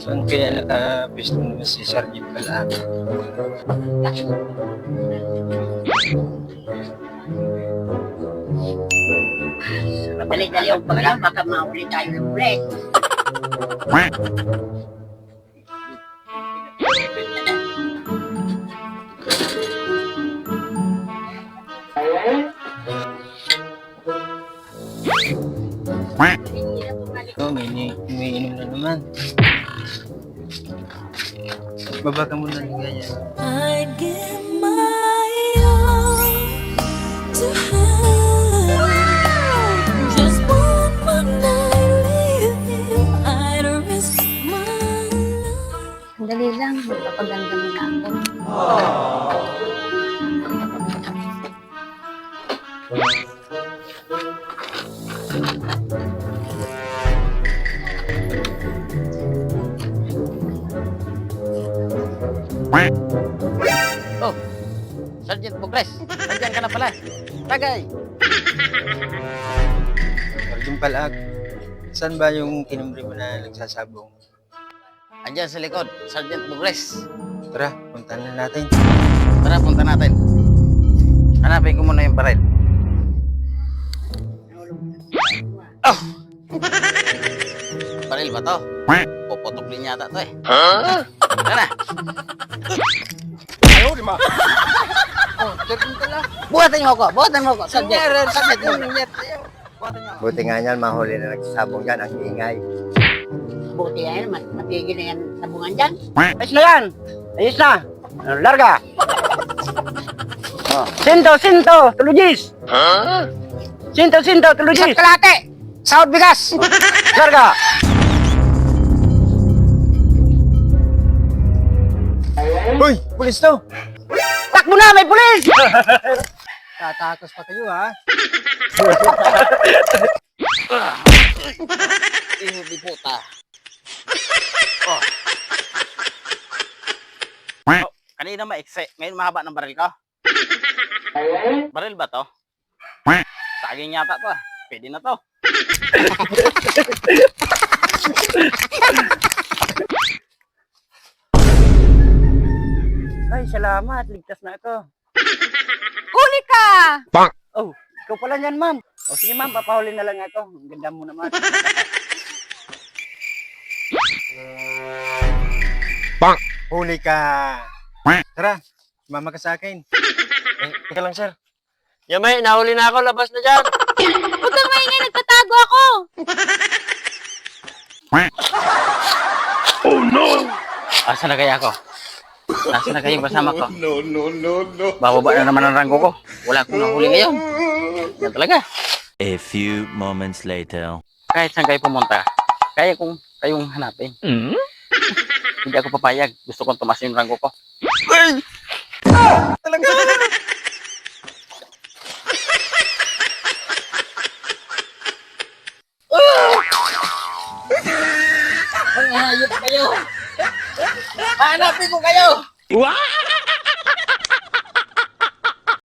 Saan kaya nakapwesto naman si Sergeant Balaag? Dali-dali ang pagkakas, baka mahuli tayo ng ulit. Oh, umiinom na naman. Baba ka muna ng ganyan. I'd give my all to have just one more night with you. I'd risk my life. Dali lang, magpapaganda mo na ako. Oh, Sergeant Progress, nandiyan ka na pala. Tagay! Sergeant Balaag, saan ba yung kinumbre mo na nagsasabong? Andiyan sa likod, Sergeant Progress. Tara, puntahan na natin. Tara, punta natin. Hanapin ko muna yung baril. Oh! Baril ba to? Puputok din yata to eh. Tara na! Ayaw, di ba? Oh, Sergeant Balaag. Buhatin mo ko! Buhatin mo ko! Sergeant! Sergeant! Buhatin niyo ako. Buti nga niyan, mahuli na nagsasabong dyan, ang ingay. Buti yan, matigil na yan sabungan dyan. Ayos na yan! Ayos na! Larga! Sinto! Tulugis! Sinto! Tulugis! Kalate! Sahod bigas! Larga! Uy, pulis to! Takbo na! May pulis! Tatakas pa kayo, ha? Iho di puta. Oh, kanina maikse. Ngayon mahaba ng baril ko. Baril ba to? Saging yata to ah. Pwede na to. Ay, salamat. Ligtas na ako. Huli ka! Oh, ikaw pala yan, ma'am. O sige, ma'am. Papahuli na lang ako. Ang ganda mo naman. Huli ka! Tara, sumama ka sa akin. Teka lang, sir. Yamay, nahuli na ako. Labas na dyan. Huwag kang maingay, nagtatago ako! Asa na kaya ako? Asa na kayo kasama ko? No. Bababa na naman ang ranggo ko. Wala akong nahuli ngayon. Yan talaga. A few moments later. Kahit saan kayo pumunta, kaya kong kayong hanapin. Hindi ako papayag. Gusto kong tumas yung ranggo ko. Ay, hayop kayo! Hanapin ko kayo! Wow!